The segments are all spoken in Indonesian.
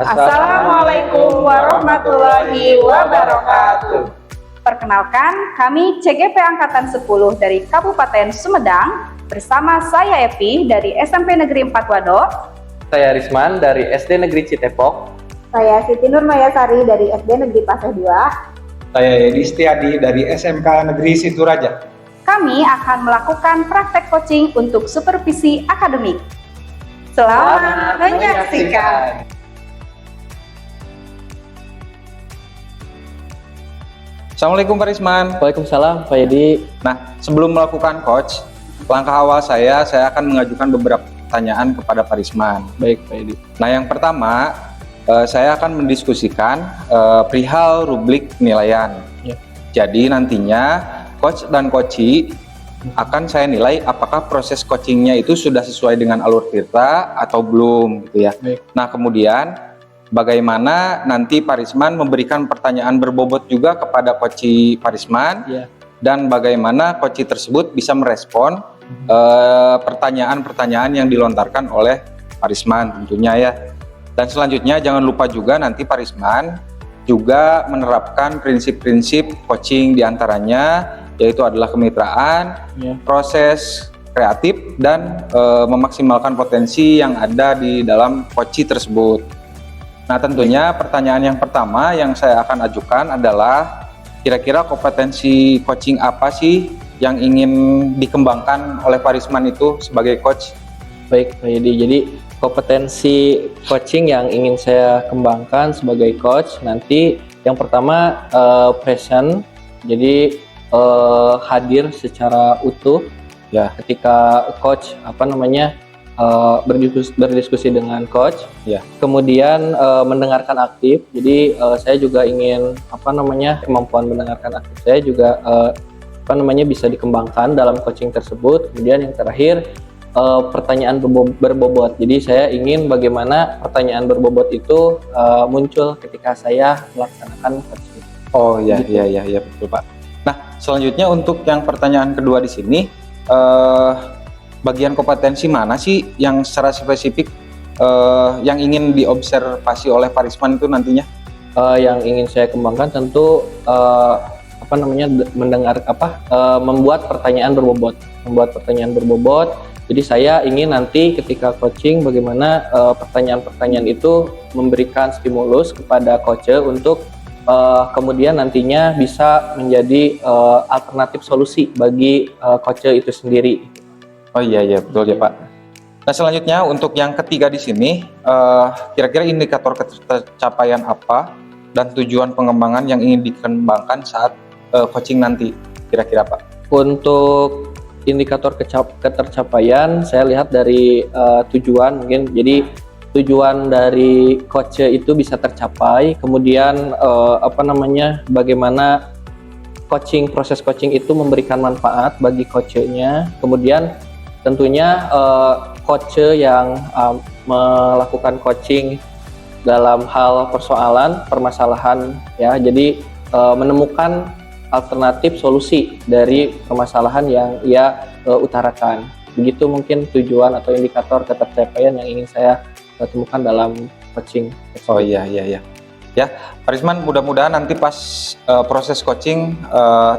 Assalamualaikum warahmatullahi wabarakatuh. Perkenalkan, kami CGP Angkatan 10 dari Kabupaten Sumedang bersama saya Epi dari SMP Negeri 4 Wadok. Saya Risman dari SD Negeri Citepok. Saya Siti Nurmayasari dari SD Negeri Paseh 2. Saya Edi Setiadi dari SMK Negeri Situraja. Kami akan melakukan praktek coaching untuk supervisi akademik. Selamat menyaksikan. Assalamualaikum Pak Risman. Waalaikumsalam Pak Edi. Nah, sebelum melakukan coach, langkah awal saya akan mengajukan beberapa pertanyaan kepada Pak Risman. Baik Pak Edi. Nah, yang pertama, saya akan mendiskusikan perihal rubrik penilaian. Ya. Jadi nantinya coach dan coachee akan saya nilai apakah proses coachingnya itu sudah sesuai dengan alur tirta atau belum, gitu ya. Baik. Nah, kemudian bagaimana nanti Pak Risman memberikan pertanyaan berbobot juga kepada coachee Pak Risman, Ya. dan bagaimana coachee tersebut bisa merespon pertanyaan-pertanyaan yang dilontarkan oleh Pak Risman tentunya ya. Dan selanjutnya jangan lupa juga nanti Pak Risman juga menerapkan prinsip-prinsip coaching diantaranya yaitu adalah kemitraan, Ya. proses kreatif, dan memaksimalkan potensi yang ada di dalam coachee tersebut. Nah, tentunya pertanyaan yang pertama yang saya akan ajukan adalah kira-kira kompetensi coaching apa sih yang ingin dikembangkan oleh Pak Risman itu sebagai coach? Baik Pak Edi. Jadi kompetensi coaching yang ingin saya kembangkan sebagai coach nanti yang pertama present. Jadi hadir secara utuh Ya. ketika coach berdiskusi dengan coach. Ya. Kemudian mendengarkan aktif. Jadi saya juga ingin kemampuan mendengarkan aktif saya juga bisa dikembangkan dalam coaching tersebut. Kemudian yang terakhir pertanyaan berbobot. Jadi saya ingin bagaimana pertanyaan berbobot itu muncul ketika saya melaksanakan coaching. Oh ya, Gitu. ya betul Pak. Nah, selanjutnya untuk yang pertanyaan kedua di sini, bagian kompetensi mana sih yang secara spesifik yang ingin diobservasi oleh Pak Risman itu nantinya? Yang ingin saya kembangkan tentu membuat pertanyaan berbobot. Jadi saya ingin nanti ketika coaching bagaimana pertanyaan-pertanyaan itu memberikan stimulus kepada coach untuk kemudian nantinya bisa menjadi alternatif solusi bagi coach itu sendiri. Oh iya betul ya Pak. Nah, selanjutnya untuk yang ketiga di sini, kira-kira indikator pencapaian apa dan tujuan pengembangan yang ingin dikembangkan saat coaching nanti kira-kira Pak? Untuk indikator ketercapaian saya lihat dari tujuan mungkin. Jadi tujuan dari coach itu bisa tercapai, kemudian bagaimana proses coaching itu memberikan manfaat bagi coachnya, kemudian tentunya coach yang melakukan coaching dalam hal permasalahan ya, jadi menemukan alternatif solusi dari permasalahan yang ia utarakan. Begitu mungkin tujuan atau indikator ketercapaian yang ingin saya temukan dalam coaching. Oh iya. Ya, Pak Risman, mudah-mudahan nanti pas proses coaching,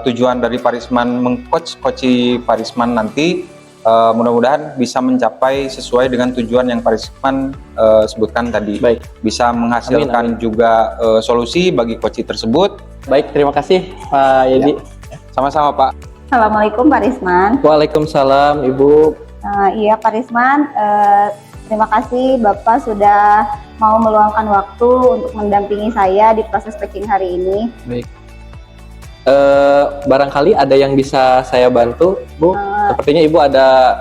tujuan dari Pak Risman coachee Pak Risman nanti mudah-mudahan bisa mencapai sesuai dengan tujuan yang Pak Risman sebutkan tadi. Baik. Bisa menghasilkan Amin. juga solusi bagi coachee tersebut. Baik, terima kasih Pak Yedi. Ya. Sama-sama Pak. Assalamualaikum Pak Risman. Waalaikumsalam Ibu. Iya Pak Risman, terima kasih Bapak sudah mau meluangkan waktu untuk mendampingi saya di proses coaching hari ini. Baik. Barangkali ada yang bisa saya bantu, Bu. Sepertinya Ibu ada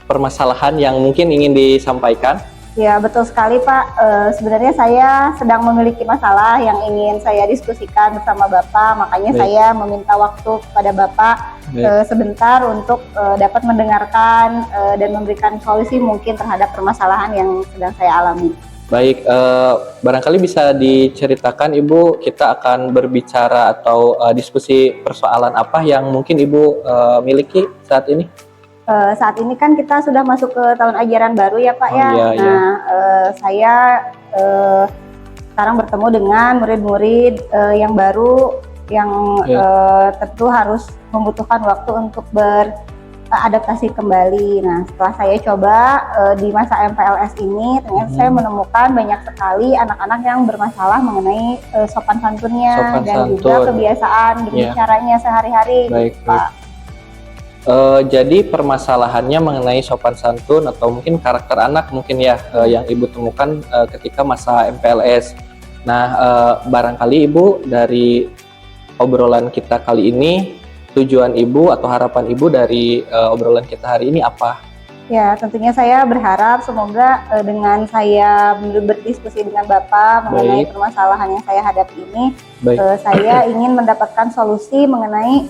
permasalahan yang mungkin ingin disampaikan. Ya betul sekali Pak, sebenarnya saya sedang memiliki masalah yang ingin saya diskusikan bersama Bapak, makanya Baik. saya meminta waktu kepada Bapak sebentar untuk dapat mendengarkan dan memberikan solusi mungkin terhadap permasalahan yang sedang saya alami. Baik, barangkali bisa diceritakan Ibu, kita akan berbicara atau diskusi persoalan apa yang mungkin Ibu miliki saat ini? Saat ini kan kita sudah masuk ke tahun ajaran baru ya Pak ya. Iya. Nah, saya sekarang bertemu dengan murid-murid yang baru yang tentu harus membutuhkan waktu untuk beradaptasi kembali. Nah, setelah saya coba di masa MPLS ini, ternyata saya menemukan banyak sekali anak-anak yang bermasalah mengenai sopan santunnya dan juga kebiasaan berbicaranya sehari-hari. Baik, Pak. Jadi permasalahannya mengenai sopan santun atau mungkin karakter anak mungkin ya yang Ibu temukan ketika masa MPLS. Nah, barangkali Ibu dari obrolan kita kali ini, tujuan Ibu atau harapan Ibu dari obrolan kita hari ini apa? Ya, tentunya saya berharap semoga dengan saya berdiskusi dengan Bapak mengenai permasalahan yang saya hadapi ini, saya ingin mendapatkan solusi mengenai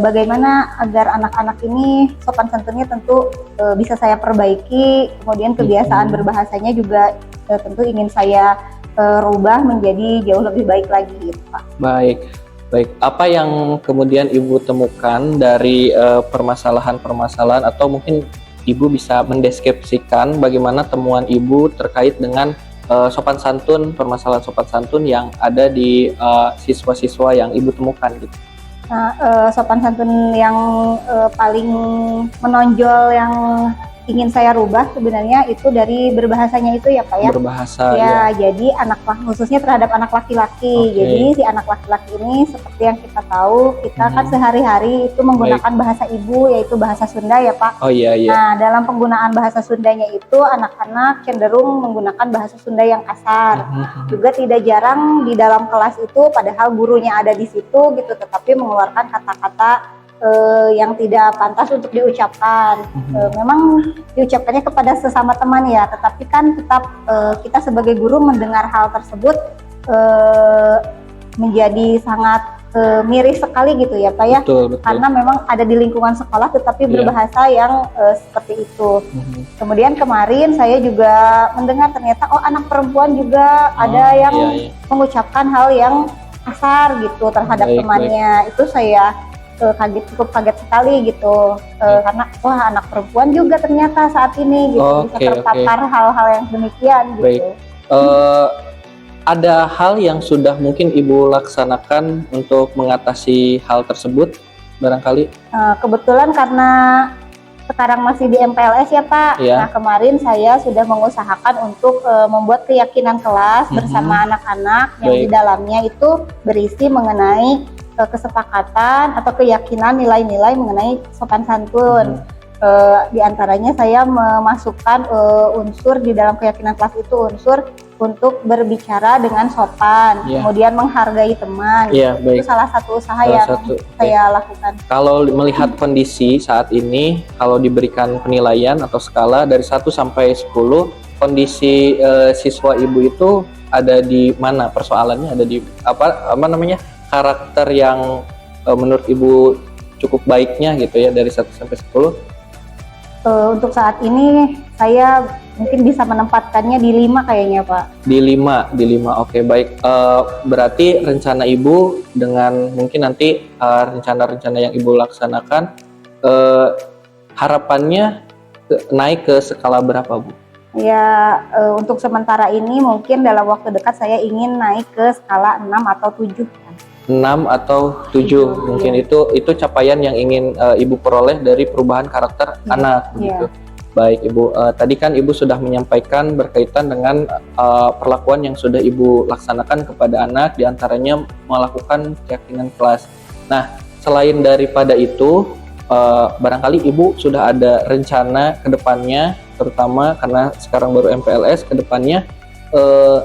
bagaimana agar anak-anak ini sopan santunnya tentu bisa saya perbaiki, kemudian kebiasaan berbahasanya juga tentu ingin saya rubah menjadi jauh lebih baik lagi, gitu, Pak. Baik. Apa yang kemudian Ibu temukan dari permasalahan-permasalahan atau mungkin Ibu bisa mendeskripsikan bagaimana temuan Ibu terkait dengan sopan santun, permasalahan sopan santun yang ada di siswa-siswa yang Ibu temukan gitu. Nah, sopan santun yang paling menonjol yang ingin saya rubah sebenarnya itu dari berbahasanya itu ya Pak ya. Berbahasa ya. Jadi khususnya terhadap anak laki-laki. Jadi si anak laki-laki ini seperti yang kita tahu, kita kan sehari-hari itu menggunakan bahasa ibu yaitu bahasa Sunda ya Pak. Oh iya. Nah, dalam penggunaan bahasa Sundanya itu anak-anak cenderung menggunakan bahasa Sunda yang kasar. Juga tidak jarang di dalam kelas itu padahal gurunya ada di situ gitu, tetapi mengeluarkan kata-kata yang tidak pantas untuk diucapkan. Memang diucapkannya kepada sesama teman ya, tetapi kan tetap kita sebagai guru mendengar hal tersebut menjadi sangat miris sekali gitu ya Pak ya. Betul. Karena memang ada di lingkungan sekolah tetapi berbahasa yang seperti itu. Kemudian kemarin saya juga mendengar ternyata anak perempuan juga ada yang mengucapkan hal yang kasar gitu terhadap temannya. Itu saya cukup kaget sekali gitu, karena anak perempuan juga ternyata saat ini gitu bisa terpapar hal-hal yang demikian gitu. Ada hal yang sudah mungkin Ibu laksanakan untuk mengatasi hal tersebut barangkali? Kebetulan karena sekarang masih di MPLS ya Pak. Nah, kemarin saya sudah mengusahakan untuk membuat keyakinan kelas bersama anak-anak yang di dalamnya itu berisi mengenai kesepakatan atau keyakinan nilai-nilai mengenai sopan santun. Di antaranya saya memasukkan unsur di dalam keyakinan kelas itu unsur untuk berbicara dengan sopan, kemudian menghargai teman. Itu salah satu usaha saya lakukan. Kalau melihat kondisi saat ini, kalau diberikan penilaian atau skala dari 1 sampai 10, kondisi siswa Ibu itu ada di mana? Persoalannya ada di apa namanya? Karakter yang menurut Ibu cukup baiknya gitu ya dari 1 sampai 10? Untuk saat ini saya mungkin bisa menempatkannya di 5 kayaknya Pak. Di 5, oke baik. Berarti rencana Ibu dengan mungkin nanti rencana-rencana yang Ibu laksanakan harapannya naik ke skala berapa Bu? Ya, untuk sementara ini mungkin dalam waktu dekat saya ingin naik ke skala 6 atau 7. 6 atau 7 mungkin itu capaian yang ingin Ibu peroleh dari perubahan karakter anak begitu. Baik Ibu, tadi kan Ibu sudah menyampaikan berkaitan dengan perlakuan yang sudah Ibu laksanakan kepada anak, diantaranya melakukan keyakinan kelas. Nah, selain daripada itu, barangkali Ibu sudah ada rencana ke depannya, terutama karena sekarang baru MPLS, ke depannya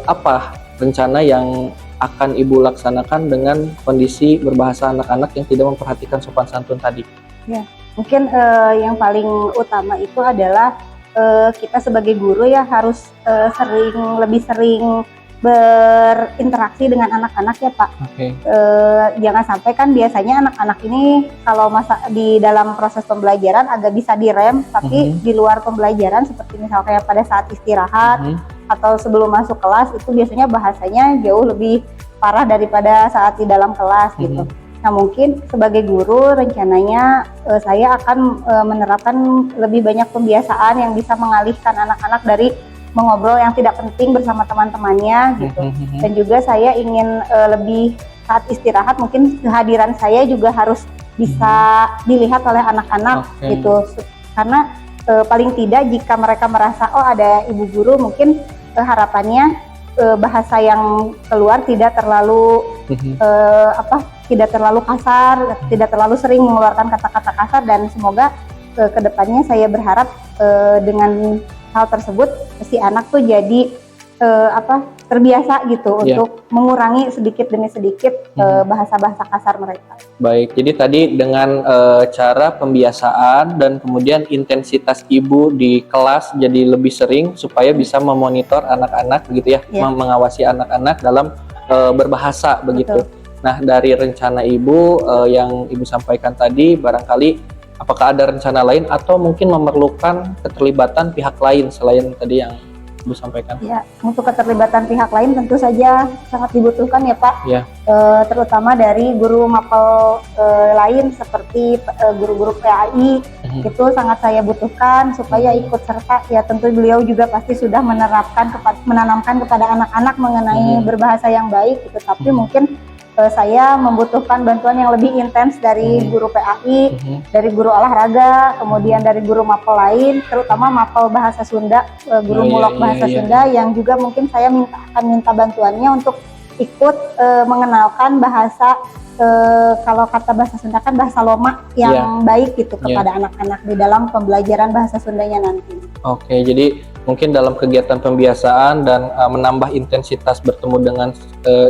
apa rencana yang akan Ibu laksanakan dengan kondisi berbahasa anak-anak yang tidak memperhatikan sopan santun tadi? Ya, mungkin yang paling utama itu adalah kita sebagai guru ya harus lebih sering berinteraksi dengan anak-anak ya Pak. Jangan sampai kan biasanya anak-anak ini kalau di dalam proses pembelajaran agak bisa direm, tapi di luar pembelajaran seperti misalnya pada saat istirahat atau sebelum masuk kelas itu biasanya bahasanya jauh lebih parah daripada saat di dalam kelas gitu. Nah, mungkin sebagai guru rencananya saya akan menerapkan lebih banyak pembiasaan yang bisa mengalihkan anak-anak dari mengobrol yang tidak penting bersama teman-temannya gitu. Dan juga saya ingin lebih saat istirahat mungkin kehadiran saya juga harus bisa dilihat oleh anak-anak gitu. Karena paling tidak jika mereka merasa oh ada ibu guru, mungkin harapannya bahasa yang keluar tidak terlalu tidak terlalu kasar, tidak terlalu sering mengeluarkan kata-kata kasar, dan semoga kedepannya saya berharap dengan hal tersebut si anak tuh jadi terbiasa gitu untuk mengurangi sedikit demi sedikit bahasa-bahasa kasar mereka. Baik, jadi tadi dengan cara pembiasaan dan kemudian intensitas ibu di kelas jadi lebih sering supaya bisa memonitor anak-anak begitu ya, mengawasi anak-anak dalam berbahasa begitu. Nah, dari rencana ibu yang ibu sampaikan tadi, barangkali apakah ada rencana lain atau mungkin memerlukan keterlibatan pihak lain selain tadi yang ibu sampaikan? Ya, untuk keterlibatan pihak lain tentu saja sangat dibutuhkan ya Pak. Ya. Terutama dari guru mapel lain seperti guru-guru PAI itu sangat saya butuhkan supaya ikut serta. Ya tentu beliau juga pasti sudah menanamkan kepada anak-anak mengenai berbahasa yang baik gitu. Tapi mungkin saya membutuhkan bantuan yang lebih intens dari guru PAI, dari guru olahraga, kemudian dari guru mapel lain, terutama mapel bahasa Sunda, guru mulok bahasa Sunda yang juga mungkin saya akan minta bantuannya untuk ikut mengenalkan bahasa, kalau kata bahasa Sunda kan bahasa Loma yang baik gitu kepada anak-anak di dalam pembelajaran bahasa Sundanya nanti. Oke, jadi mungkin dalam kegiatan pembiasaan dan menambah intensitas bertemu dengan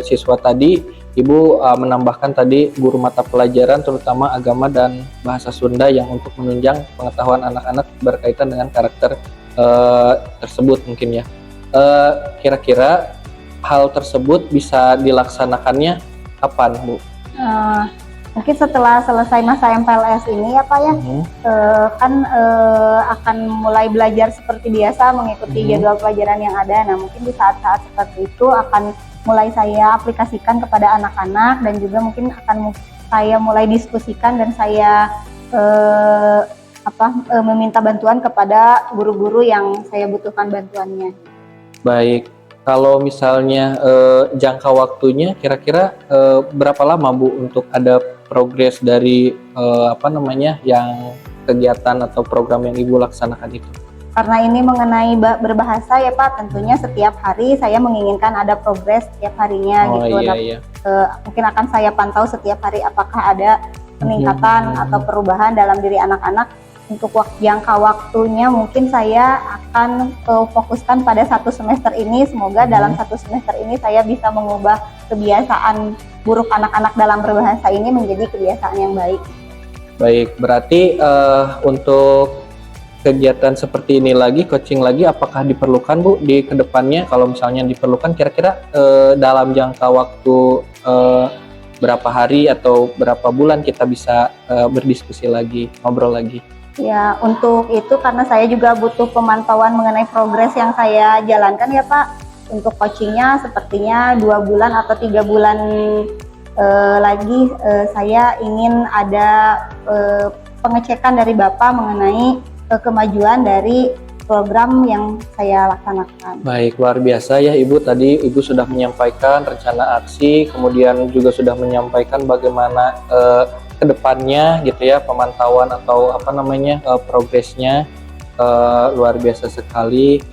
siswa tadi, Ibu menambahkan tadi guru mata pelajaran terutama agama dan bahasa Sunda yang untuk menunjang pengetahuan anak-anak berkaitan dengan karakter tersebut mungkin ya. Kira-kira hal tersebut bisa dilaksanakannya kapan, Bu? Mungkin setelah selesai masa MPLS ini ya Pak ya, akan mulai belajar seperti biasa mengikuti jadwal pelajaran yang ada. Nah mungkin di saat-saat seperti itu akan mulai saya aplikasikan kepada anak-anak, dan juga mungkin akan saya mulai diskusikan dan saya meminta bantuan kepada guru-guru yang saya butuhkan bantuannya. Baik, kalau misalnya jangka waktunya kira-kira berapa lama Bu untuk ada progres dari yang kegiatan atau program yang Ibu laksanakan itu? Karena ini mengenai berbahasa ya Pak, tentunya setiap hari saya menginginkan ada progres setiap harinya gitu. Mungkin akan saya pantau setiap hari apakah ada peningkatan atau perubahan dalam diri anak-anak. Untuk jangka waktunya mungkin saya akan fokuskan pada 1 semester ini. Semoga dalam 1 semester ini saya bisa mengubah kebiasaan buruk anak-anak dalam berbahasa ini menjadi kebiasaan yang baik. Baik, berarti untuk kegiatan seperti ini lagi, coaching lagi, apakah diperlukan Bu di kedepannya? Kalau misalnya diperlukan, kira-kira dalam jangka waktu berapa hari atau berapa bulan kita bisa berdiskusi lagi, ngobrol lagi? Ya, untuk itu karena saya juga butuh pemantauan mengenai progres yang saya jalankan ya Pak. Untuk coachingnya sepertinya 2 bulan atau 3 bulan lagi saya ingin ada pengecekan dari Bapak mengenai kemajuan dari program yang saya laksanakan. Baik, luar biasa ya Ibu. Tadi Ibu sudah menyampaikan rencana aksi, kemudian juga sudah menyampaikan bagaimana kedepannya gitu ya, pemantauan atau progresnya. Luar biasa sekali.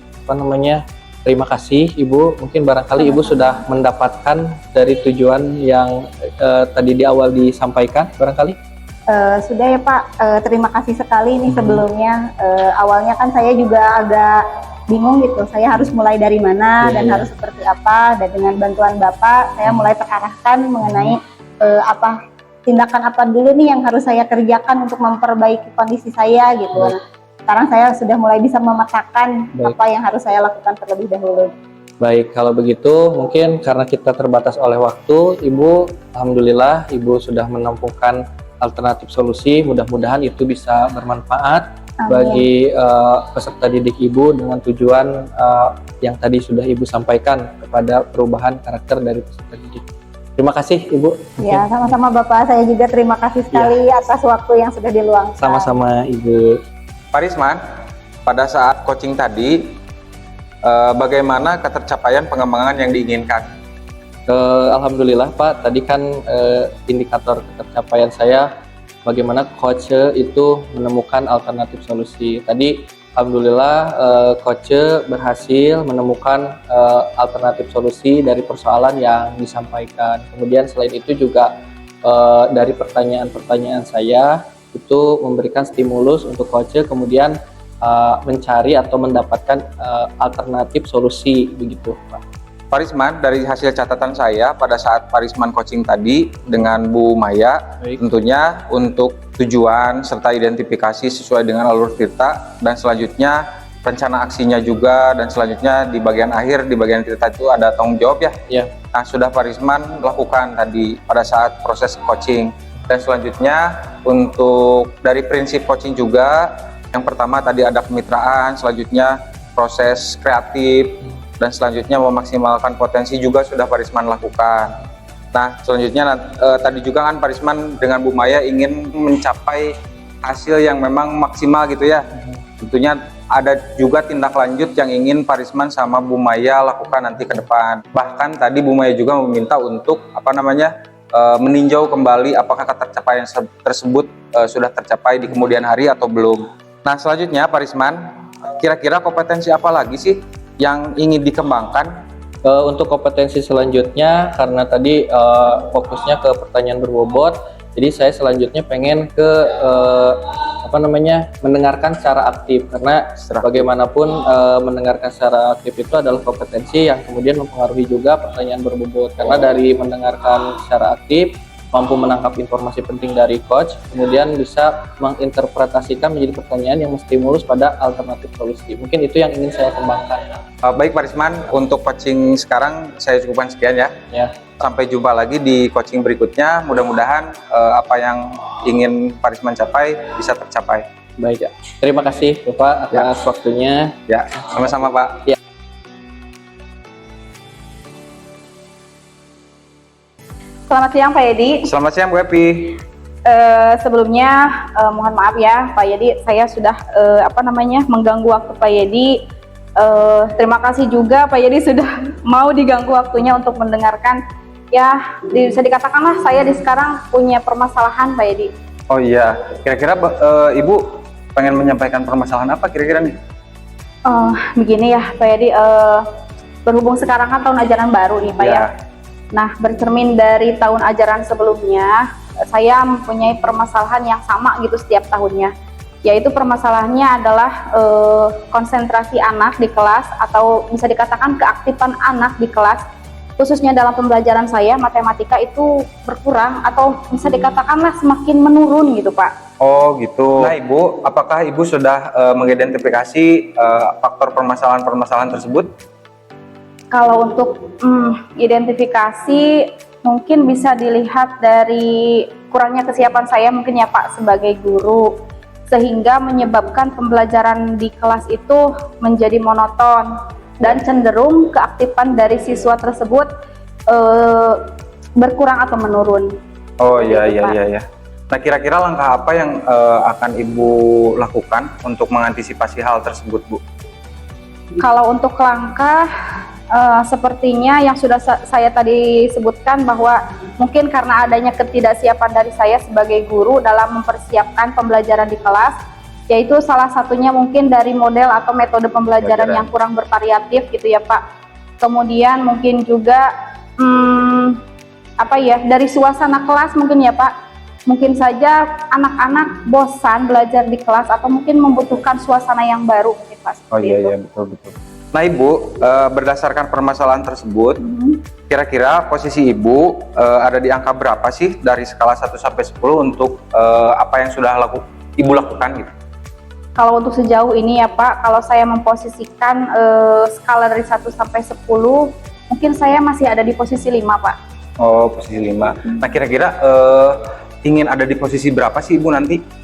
Terima kasih Ibu. Mungkin barangkali Ibu sudah mendapatkan dari tujuan yang tadi di awal disampaikan barangkali. Sudah ya Pak, terima kasih sekali nih sebelumnya. Awalnya kan saya juga agak bingung gitu, saya harus mulai dari mana dan harus seperti apa. Dan dengan bantuan Bapak, saya mulai terarahkan mengenai tindakan apa dulu nih yang harus saya kerjakan untuk memperbaiki kondisi saya gitu. Nah, sekarang saya sudah mulai bisa memetakan apa yang harus saya lakukan terlebih dahulu. Baik, kalau begitu mungkin karena kita terbatas oleh waktu, Ibu, alhamdulillah Ibu sudah menemukan alternatif solusi. Mudah-mudahan itu bisa bermanfaat bagi peserta didik Ibu dengan tujuan yang tadi sudah Ibu sampaikan kepada perubahan karakter dari peserta didik. Terima kasih Ibu. Ya, sama-sama Bapak. Saya juga terima kasih sekali atas waktu yang sudah diluangkan. Sama-sama Ibu. Pak Risman, pada saat coaching tadi bagaimana ketercapaian pengembangan yang diinginkan? Alhamdulillah Pak, tadi kan indikator ketercapaian saya bagaimana coach itu menemukan alternatif solusi. Tadi alhamdulillah coach berhasil menemukan alternatif solusi dari persoalan yang disampaikan. Kemudian selain itu juga dari pertanyaan-pertanyaan saya itu memberikan stimulus untuk coach kemudian mencari atau mendapatkan alternatif solusi begitu Pak. Pak Risman, dari hasil catatan saya pada saat Pak Risman coaching tadi dengan Bu Maya, Baik. tentunya untuk tujuan serta identifikasi sesuai dengan alur cerita, dan selanjutnya rencana aksinya juga, dan selanjutnya di bagian akhir, di bagian cerita itu ada tanggung jawab ya. Ya. Nah, sudah Pak Risman lakukan tadi pada saat proses coaching. Dan selanjutnya untuk dari prinsip coaching juga, yang pertama tadi ada kemitraan, selanjutnya proses kreatif, dan selanjutnya memaksimalkan potensi juga sudah Pak Risman lakukan. Nah, selanjutnya tadi juga kan Pak Risman dengan Bu Maya ingin mencapai hasil yang memang maksimal gitu ya. Tentunya ada juga tindak lanjut yang ingin Pak Risman sama Bu Maya lakukan nanti ke depan. Bahkan tadi Bu Maya juga meminta untuk meninjau kembali apakah ketercapaian tersebut sudah tercapai di kemudian hari atau belum. Nah, selanjutnya Pak Risman, kira-kira kompetensi apa lagi sih yang ingin dikembangkan? Untuk kompetensi selanjutnya, karena tadi fokusnya ke pertanyaan berbobot, jadi saya selanjutnya pengen ke mendengarkan secara aktif, karena bagaimanapun mendengarkan secara aktif itu adalah kompetensi yang kemudian mempengaruhi juga pertanyaan berbobot, karena dari mendengarkan secara aktif mampu menangkap informasi penting dari coach, kemudian bisa menginterpretasikan menjadi pertanyaan yang menstimulus pada alternatif solusi. Mungkin itu yang ingin saya kembangkan. Baik Pak Risman, untuk coaching sekarang saya cukupkan sekian ya. Ya. Sampai jumpa lagi di coaching berikutnya. Mudah-mudahan apa yang ingin Pak Risman capai bisa tercapai. Baik ya. Terima kasih Bapak atas waktunya. Ya, sama-sama Pak. Ya. Selamat siang Pak Yedi. Selamat siang Bu Epi. Sebelumnya mohon maaf ya Pak Yedi, saya sudah mengganggu waktu Pak Yedi. Terima kasih juga Pak Yedi sudah mau diganggu waktunya untuk mendengarkan. Ya, bisa dikatakanlah saya sekarang punya permasalahan Pak Yedi. Oh iya, kira-kira Ibu pengen menyampaikan permasalahan apa kira-kira nih? Begini ya Pak Yedi, berhubung sekarang kan tahun ajaran baru nih Pak ya. Nah, bercermin dari tahun ajaran sebelumnya, saya mempunyai permasalahan yang sama gitu setiap tahunnya. Yaitu permasalahannya adalah konsentrasi anak di kelas, atau bisa dikatakan keaktifan anak di kelas, khususnya dalam pembelajaran saya, matematika itu berkurang atau bisa dikatakanlah semakin menurun gitu Pak. Oh gitu. Nah Ibu, apakah Ibu sudah mengidentifikasi faktor permasalahan-permasalahan tersebut? Kalau untuk identifikasi mungkin bisa dilihat dari kurangnya kesiapan saya mungkin ya Pak sebagai guru, sehingga menyebabkan pembelajaran di kelas itu menjadi monoton dan cenderung keaktifan dari siswa tersebut berkurang atau menurun. Oh iya. Nah kira-kira langkah apa yang akan Ibu lakukan untuk mengantisipasi hal tersebut Bu? Kalau untuk langkah sepertinya yang sudah saya tadi sebutkan, bahwa mungkin karena adanya ketidaksiapan dari saya sebagai guru dalam mempersiapkan pembelajaran di kelas, yaitu salah satunya mungkin dari model atau metode pembelajaran yang kurang bervariatif gitu ya Pak. Kemudian mungkin juga dari suasana kelas mungkin ya Pak, mungkin saja anak-anak bosan belajar di kelas atau mungkin membutuhkan suasana yang baru mungkin Pak. Oh iya betul. Nah Ibu, berdasarkan permasalahan tersebut, kira-kira posisi Ibu ada di angka berapa sih dari skala 1 sampai 10 untuk apa yang sudah Ibu lakukan gitu? Kalau untuk sejauh ini ya Pak, kalau saya memposisikan skala dari 1 sampai 10, mungkin saya masih ada di posisi 5 Pak. Oh, posisi 5. Nah kira-kira ingin ada di posisi berapa sih Ibu nanti?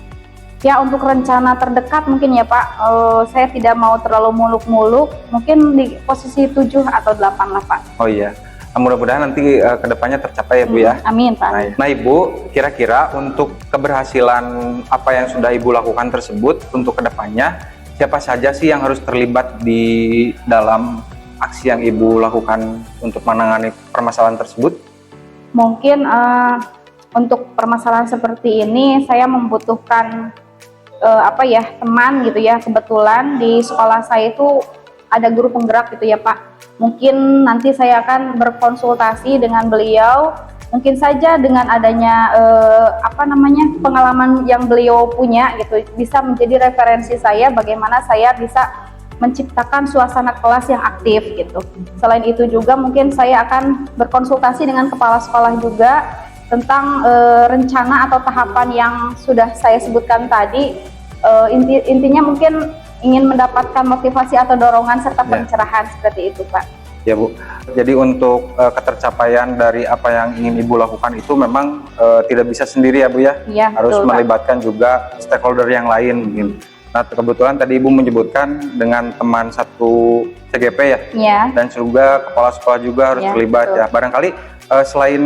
Ya, untuk rencana terdekat mungkin ya Pak, saya tidak mau terlalu muluk-muluk, mungkin di posisi 7 atau 8 lah Pak. Oh iya, nah, mudah-mudahan nanti kedepannya tercapai ya Bu ya. Amin Pak. Nah Ibu, kira-kira untuk keberhasilan apa yang sudah Ibu lakukan tersebut untuk kedepannya, siapa saja sih yang harus terlibat di dalam aksi yang Ibu lakukan untuk menangani permasalahan tersebut? Mungkin untuk permasalahan seperti ini saya membutuhkan teman gitu ya. Kebetulan di sekolah saya itu ada guru penggerak gitu ya Pak. Mungkin nanti saya akan berkonsultasi dengan beliau. Mungkin saja dengan adanya pengalaman yang beliau punya gitu bisa menjadi referensi saya bagaimana saya bisa menciptakan suasana kelas yang aktif gitu. Selain itu juga mungkin saya akan berkonsultasi dengan kepala sekolah juga tentang rencana atau tahapan yang sudah saya sebutkan tadi. Intinya mungkin ingin mendapatkan motivasi atau dorongan serta pencerahan seperti itu Pak. Ya Bu, jadi untuk ketercapaian dari apa yang ingin Ibu lakukan itu memang tidak bisa sendiri ya Bu ya? Iya, harus betul, melibatkan juga stakeholder yang lain mungkin. Nah kebetulan tadi Ibu menyebutkan dengan teman satu CGP ya? Iya. Dan juga kepala sekolah juga harus terlibat betul. ya. Barangkali selain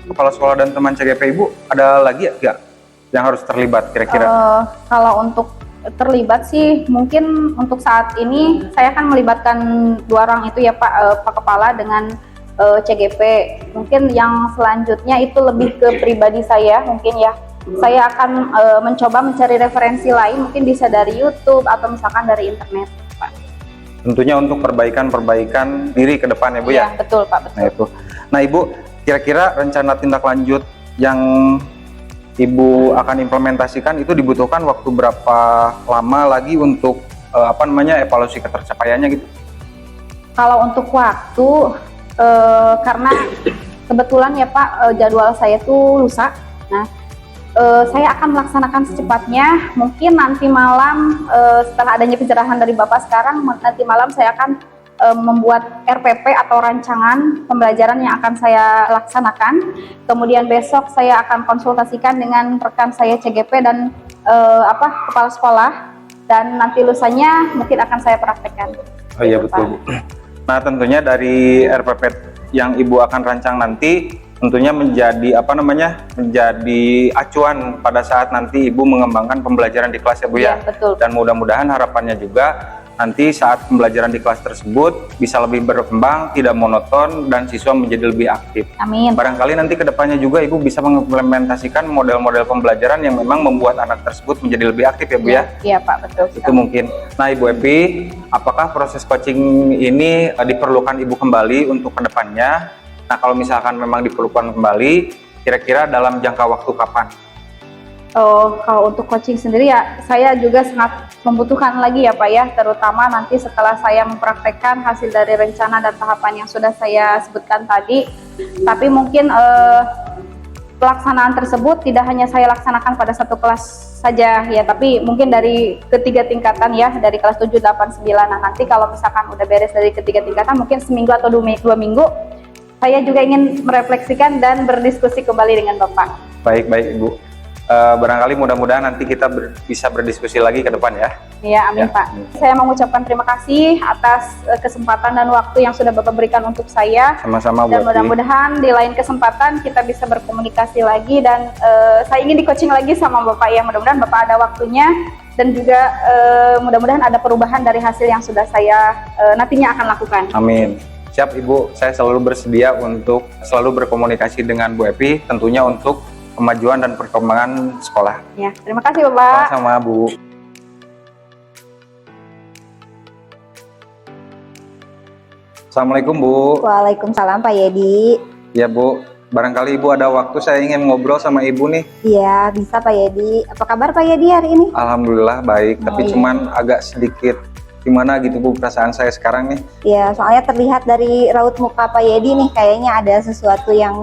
kepala sekolah dan teman CGP Ibu, ada lagi ya yang harus terlibat kira-kira? Kalau untuk terlibat sih mungkin untuk saat ini saya akan melibatkan 2 orang itu ya Pak Kepala dengan CGP. Mungkin yang selanjutnya itu lebih ke pribadi saya mungkin ya. Saya akan mencoba mencari referensi lain mungkin bisa dari YouTube atau misalkan dari internet Pak. Tentunya untuk perbaikan diri ke depan ya Bu ya? Iya betul Pak, betul. Nah itu. Nah Ibu, kira-kira rencana tindak lanjut yang Ibu akan implementasikan itu dibutuhkan waktu berapa lama lagi untuk evaluasi ketercapaiannya gitu? Kalau untuk waktu karena kebetulan ya Pak jadwal saya tuh lusa. Nah, saya akan melaksanakan secepatnya. Mungkin nanti malam setelah adanya pencerahan dari Bapak sekarang, nanti malam saya akan membuat RPP atau rancangan pembelajaran yang akan saya laksanakan. Kemudian besok saya akan konsultasikan dengan rekan saya CGP dan kepala sekolah, dan nanti lusanya mungkin akan saya praktekkan. Oh iya betul Bu. Nah tentunya dari RPP yang Ibu akan rancang nanti tentunya menjadi menjadi acuan pada saat nanti Ibu mengembangkan pembelajaran di kelas ya Bu ya. Betul. Dan mudah-mudahan harapannya juga nanti saat pembelajaran di kelas tersebut bisa lebih berkembang, tidak monoton, dan siswa menjadi lebih aktif. Amin. Barangkali nanti kedepannya juga Ibu bisa mengimplementasikan model-model pembelajaran yang memang membuat anak tersebut menjadi lebih aktif ya Bu ya? Iya Pak, betul. Itu mungkin. Nah Ibu Epi, apakah proses coaching ini diperlukan Ibu kembali untuk kedepannya? Nah kalau misalkan memang diperlukan kembali, kira-kira dalam jangka waktu kapan? Kalau untuk coaching sendiri ya saya juga sangat membutuhkan lagi ya Pak ya, terutama nanti setelah saya mempraktekkan hasil dari rencana dan tahapan yang sudah saya sebutkan tadi. Tapi mungkin pelaksanaan tersebut tidak hanya saya laksanakan pada satu kelas saja ya, tapi mungkin dari ketiga tingkatan ya, dari kelas 7, 8, 9. Nah nanti kalau misalkan udah beres dari ketiga tingkatan mungkin seminggu atau 2 minggu saya juga ingin merefleksikan dan berdiskusi kembali dengan Bapak. Baik Ibu. Barangkali mudah-mudahan nanti kita bisa berdiskusi lagi ke depan ya. Ya, amin Pak. Saya mengucapkan terima kasih atas kesempatan dan waktu yang sudah Bapak berikan untuk saya. Sama-sama Bu. Dan mudah-mudahan di lain kesempatan kita bisa berkomunikasi lagi, dan saya ingin di-coaching lagi sama Bapak ya. Mudah-mudahan Bapak ada waktunya, dan juga mudah-mudahan ada perubahan dari hasil yang sudah saya nantinya akan lakukan. Amin. Siap Ibu, saya selalu bersedia untuk selalu berkomunikasi dengan Bu Epi, tentunya untuk kemajuan dan perkembangan sekolah. Ya, terima kasih Bapak. Sama-sama Bu. Assalamualaikum Bu. Waalaikumsalam Pak Yedi. Ya Bu, barangkali Ibu ada waktu, saya ingin ngobrol sama Ibu nih. Iya bisa Pak Yedi. Apa kabar Pak Yedi hari ini? Alhamdulillah baik, tapi iya. cuman agak sedikit gimana gitu Bu perasaan saya sekarang nih. Iya, soalnya terlihat dari raut muka Pak Yedi nih kayaknya ada sesuatu yang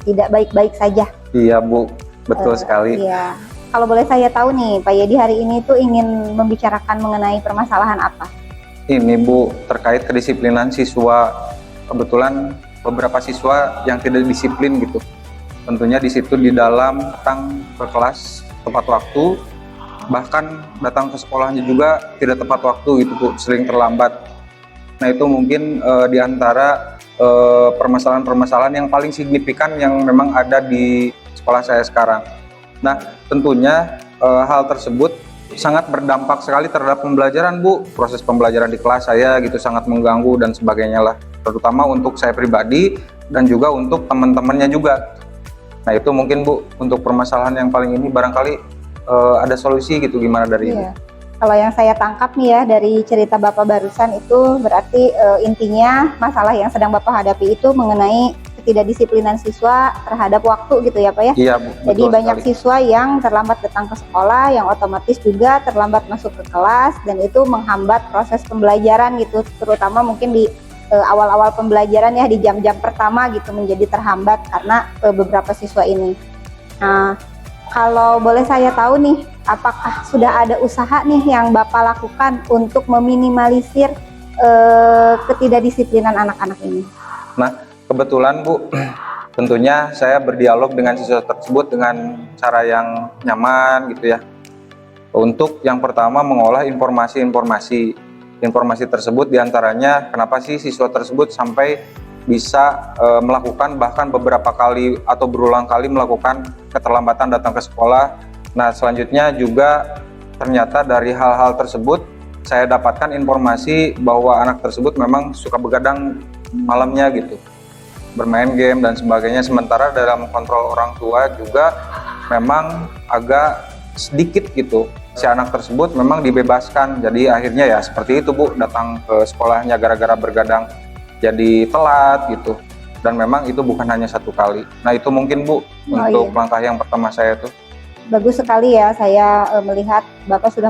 tidak baik-baik saja. Iya Bu, betul sekali. Iya. Kalau boleh saya tahu nih, Pak Yedi hari ini tuh ingin membicarakan mengenai permasalahan apa? Ini Bu, terkait kedisiplinan siswa. Kebetulan beberapa siswa yang tidak disiplin gitu. Tentunya di situ di dalam datang ke kelas tepat waktu, bahkan datang ke sekolahnya juga tidak tepat waktu gitu Bu, sering terlambat. Nah itu mungkin di antara permasalahan-permasalahan yang paling signifikan yang memang ada di sekolah saya sekarang. Nah tentunya hal tersebut sangat berdampak sekali terhadap pembelajaran, Bu. Proses pembelajaran di kelas saya gitu sangat mengganggu dan sebagainya lah. Terutama untuk saya pribadi dan juga untuk teman-temannya juga. Nah itu mungkin Bu, untuk permasalahan yang paling ini barangkali ada solusi gitu gimana dari Ibu? Kalau yang saya tangkap nih ya dari cerita Bapak barusan itu berarti intinya masalah yang sedang Bapak hadapi itu mengenai ketidakdisiplinan siswa terhadap waktu gitu ya Pak ya? Iya Bu, Jadi betul banyak sekali. siswa yang terlambat datang ke sekolah, yang otomatis juga terlambat masuk ke kelas dan itu menghambat proses pembelajaran gitu, terutama mungkin di awal-awal pembelajaran ya di jam-jam pertama gitu menjadi terhambat karena beberapa siswa ini. Nah, kalau boleh saya tahu nih, apakah sudah ada usaha nih yang Bapak lakukan untuk meminimalisir ketidakdisiplinan anak-anak ini? Nah, kebetulan Bu, tentunya saya berdialog dengan siswa tersebut dengan cara yang nyaman gitu ya. Untuk yang pertama mengolah informasi tersebut diantaranya kenapa sih siswa tersebut sampai bisa melakukan bahkan beberapa kali atau berulang kali melakukan keterlambatan datang ke sekolah. Nah, selanjutnya juga ternyata dari hal-hal tersebut saya dapatkan informasi bahwa anak tersebut memang suka begadang malamnya gitu, bermain game dan sebagainya, sementara dalam kontrol orang tua juga memang agak sedikit gitu si anak tersebut memang dibebaskan. Jadi akhirnya ya seperti itu Bu, datang ke sekolahnya gara-gara bergadang jadi telat gitu, dan memang itu bukan hanya satu kali. Nah itu mungkin Bu untuk langkah yang pertama saya tuh. Bagus sekali ya, saya melihat Bapak sudah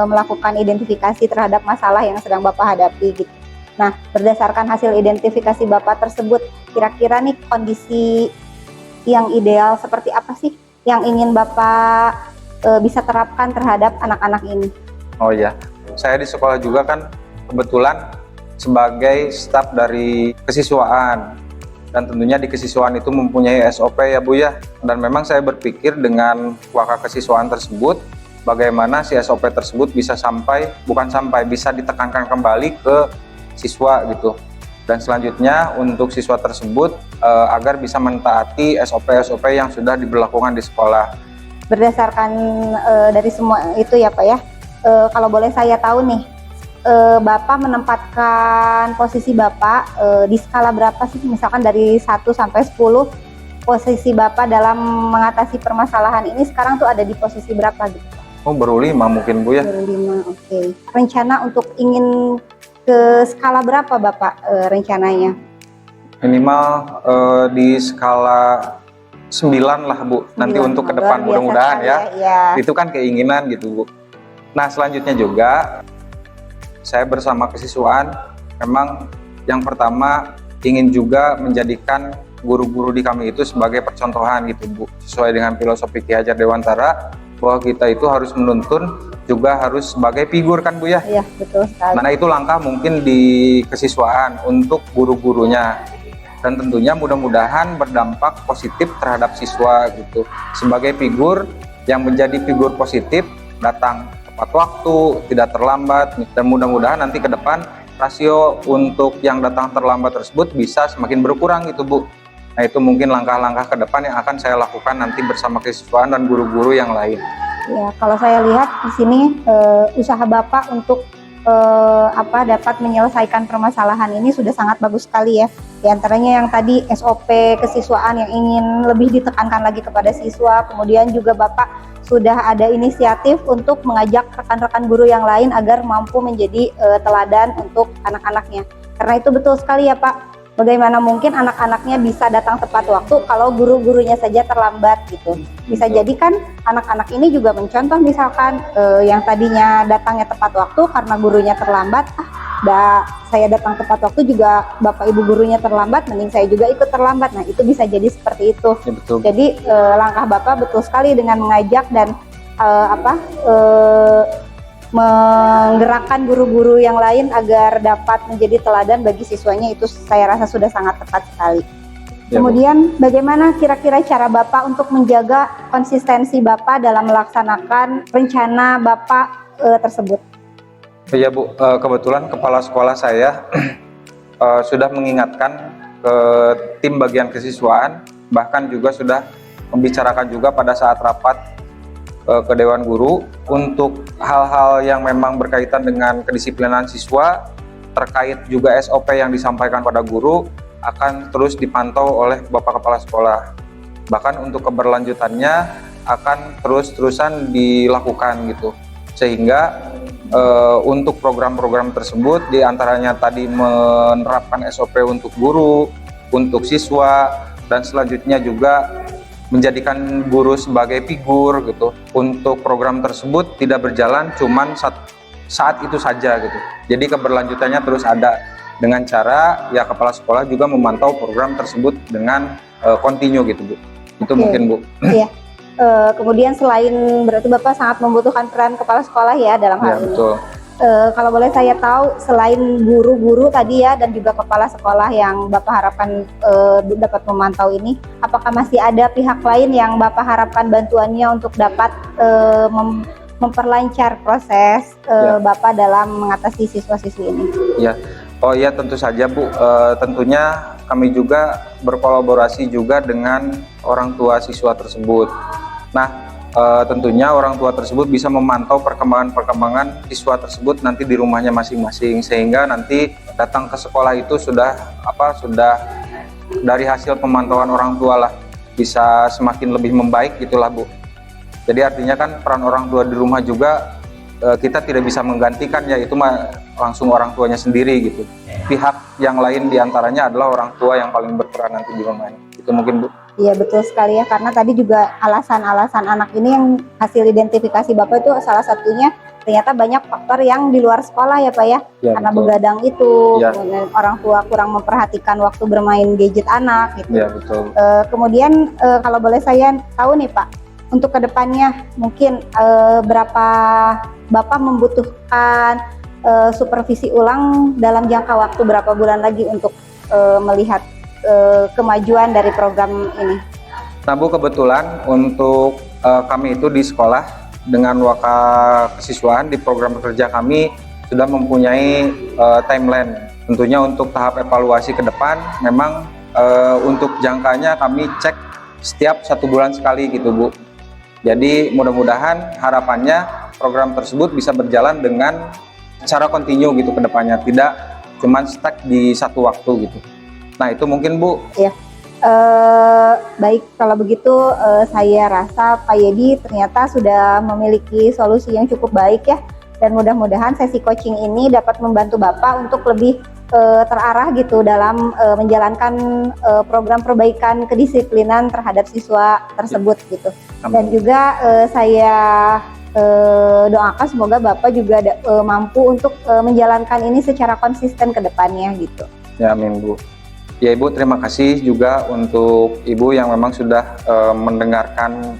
melakukan identifikasi terhadap masalah yang sedang Bapak hadapi gitu. Nah, berdasarkan hasil identifikasi Bapak tersebut, kira-kira nih kondisi yang ideal seperti apa sih yang ingin Bapak bisa terapkan terhadap anak-anak ini? Oh iya, saya di sekolah juga kan kebetulan sebagai staf dari kesiswaan. Dan tentunya di kesiswaan itu mempunyai SOP ya Bu ya. Dan memang saya berpikir dengan waka kesiswaan tersebut, bagaimana si SOP tersebut bisa bisa ditekankan kembali ke siswa gitu. Dan selanjutnya untuk siswa tersebut agar bisa mentaati SOP-SOP yang sudah diberlakukan di sekolah. Berdasarkan dari semua itu ya Pak ya, kalau boleh saya tahu nih, Bapak menempatkan posisi Bapak di skala berapa sih? Misalkan dari 1 sampai 10, posisi Bapak dalam mengatasi permasalahan ini sekarang tuh ada di posisi berapa gitu? Oh baru 5 mungkin Bu ya? Baru 5, oke. Rencana untuk ingin ke skala berapa Bapak rencananya? Minimal di skala 9 lah Bu, nanti untuk ke depan mudah-mudahan ya. Itu kan keinginan gitu Bu. Nah selanjutnya juga saya bersama kesiswaan memang yang pertama ingin juga menjadikan guru-guru di kami itu sebagai percontohan gitu Bu, sesuai dengan filosofi Ki Hajar Dewantara bahwa kita itu harus menuntun juga harus sebagai figur kan Bu ya? Iya betul sekali. Nah itu langkah mungkin di kesiswaan untuk guru-gurunya, dan tentunya mudah-mudahan berdampak positif terhadap siswa gitu, sebagai figur yang menjadi figur positif, datang tepat waktu, tidak terlambat, dan mudah-mudahan nanti ke depan rasio untuk yang datang terlambat tersebut bisa semakin berkurang gitu Bu. Nah itu mungkin langkah-langkah ke depan yang akan saya lakukan nanti bersama kesiswaan dan guru-guru yang lain. Ya kalau saya lihat di sini usaha Bapak untuk dapat menyelesaikan permasalahan ini sudah sangat bagus sekali ya. Di antaranya yang tadi SOP kesiswaan yang ingin lebih ditekankan lagi kepada siswa, kemudian juga Bapak sudah ada inisiatif untuk mengajak rekan-rekan guru yang lain agar mampu menjadi teladan untuk anak-anaknya. Karena itu betul sekali ya Pak, bagaimana mungkin anak-anaknya bisa datang tepat waktu kalau guru-gurunya saja terlambat gitu. Bisa jadi kan anak-anak ini juga mencontoh misalkan yang tadinya datangnya tepat waktu karena gurunya terlambat, saya datang tepat waktu juga bapak ibu gurunya terlambat, mending saya juga ikut terlambat. Nah itu bisa jadi seperti itu. Ya, betul. Jadi langkah Bapak betul sekali dengan mengajak dan menggerakkan guru-guru yang lain agar dapat menjadi teladan bagi siswanya, itu saya rasa sudah sangat tepat sekali. Ya, Kemudian bagaimana kira-kira cara Bapak untuk menjaga konsistensi Bapak dalam melaksanakan rencana Bapak tersebut? Ya Bu, kebetulan kepala sekolah saya sudah mengingatkan ke tim bagian kesiswaan, bahkan juga sudah membicarakan juga pada saat rapat ke Dewan Guru untuk hal-hal yang memang berkaitan dengan kedisiplinan siswa, terkait juga SOP yang disampaikan pada guru akan terus dipantau oleh Bapak Kepala Sekolah. Bahkan untuk keberlanjutannya akan terus-terusan dilakukan gitu. Sehingga untuk program-program tersebut diantaranya tadi menerapkan SOP untuk guru, untuk siswa, dan selanjutnya juga menjadikan guru sebagai figur gitu. Untuk program tersebut tidak berjalan cuman saat itu saja gitu. Jadi keberlanjutannya terus ada dengan cara ya kepala sekolah juga memantau program tersebut dengan kontinu gitu Bu. Itu mungkin Bu. Iya. Kemudian selain berarti Bapak sangat membutuhkan peran kepala sekolah ya dalam hal ini. Betul. Kalau boleh saya tahu, selain guru-guru tadi ya dan juga kepala sekolah yang Bapak harapkan dapat memantau ini, apakah masih ada pihak lain yang Bapak harapkan bantuannya untuk dapat memperlancar proses Bapak dalam mengatasi siswa-siswi ini? Ya, oh iya tentu saja Bu. Tentunya kami juga berkolaborasi juga dengan orang tua siswa tersebut. Nah, tentunya orang tua tersebut bisa memantau perkembangan siswa tersebut nanti di rumahnya masing-masing, sehingga nanti datang ke sekolah itu sudah dari hasil pemantauan orang tua lah bisa semakin lebih membaik gitulah Bu. Jadi artinya kan peran orang tua di rumah juga kita tidak bisa menggantikan ya, itu langsung orang tuanya sendiri gitu. Pihak yang lain diantaranya adalah orang tua yang paling berperan nanti di rumahnya. Itu mungkin Bu. Iya betul sekali ya, karena tadi juga alasan-alasan anak ini yang hasil identifikasi Bapak itu salah satunya ternyata banyak faktor yang di luar sekolah ya Pak ya, karena betul. Begadang itu, kemudian orang tua kurang memperhatikan waktu bermain gadget anak gitu. Iya betul. Kemudian kalau boleh saya tahu nih Pak, untuk kedepannya mungkin berapa Bapak membutuhkan supervisi ulang dalam jangka waktu berapa bulan lagi untuk melihat kemajuan dari program ini? Nah Bu, kebetulan untuk kami itu di sekolah dengan waka kesiswaan di program kerja kami sudah mempunyai timeline. Tentunya untuk tahap evaluasi ke depan memang untuk jangkanya kami cek setiap 1 bulan sekali gitu Bu. Jadi mudah-mudahan harapannya program tersebut bisa berjalan dengan secara kontinu gitu ke depannya, tidak cuman stuck di satu waktu gitu. Nah itu mungkin Bu. Ya, baik kalau begitu saya rasa Pak Yedi ternyata sudah memiliki solusi yang cukup baik ya, dan mudah-mudahan sesi coaching ini dapat membantu Bapak untuk lebih terarah gitu dalam menjalankan program perbaikan kedisiplinan terhadap siswa tersebut gitu. Dan juga saya doakan semoga Bapak juga mampu untuk menjalankan ini secara konsisten ke depannya gitu. Ya amin Bu. Ya Ibu, terima kasih juga untuk Ibu yang memang sudah mendengarkan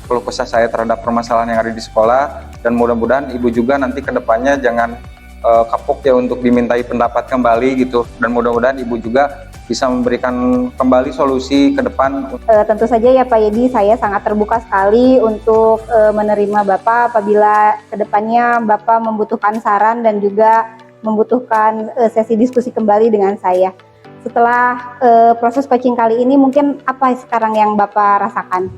keluh kesah saya terhadap permasalahan yang ada di sekolah, dan mudah-mudahan Ibu juga nanti ke depannya jangan kapok ya untuk dimintai pendapat kembali gitu, dan mudah-mudahan Ibu juga bisa memberikan kembali solusi ke depan. Tentu saja ya Pak Yedi, saya sangat terbuka sekali untuk menerima Bapak apabila ke depannya Bapak membutuhkan saran dan juga membutuhkan sesi diskusi kembali dengan saya. Setelah proses coaching kali ini, mungkin apa sekarang yang Bapak rasakan?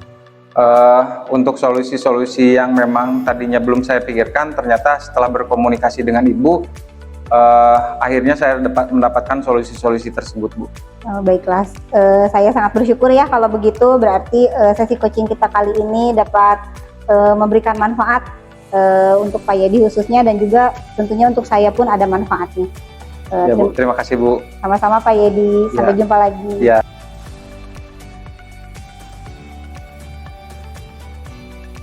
Untuk solusi-solusi yang memang tadinya belum saya pikirkan, ternyata setelah berkomunikasi dengan Ibu, akhirnya saya mendapatkan solusi-solusi tersebut Bu. Baiklah, saya sangat bersyukur ya kalau begitu, berarti sesi coaching kita kali ini dapat memberikan manfaat untuk Pak Yedi khususnya, dan juga tentunya untuk saya pun ada manfaatnya. Ya Bu, terima kasih Bu. Sama-sama Pak Yedi, sampai jumpa lagi. Ya.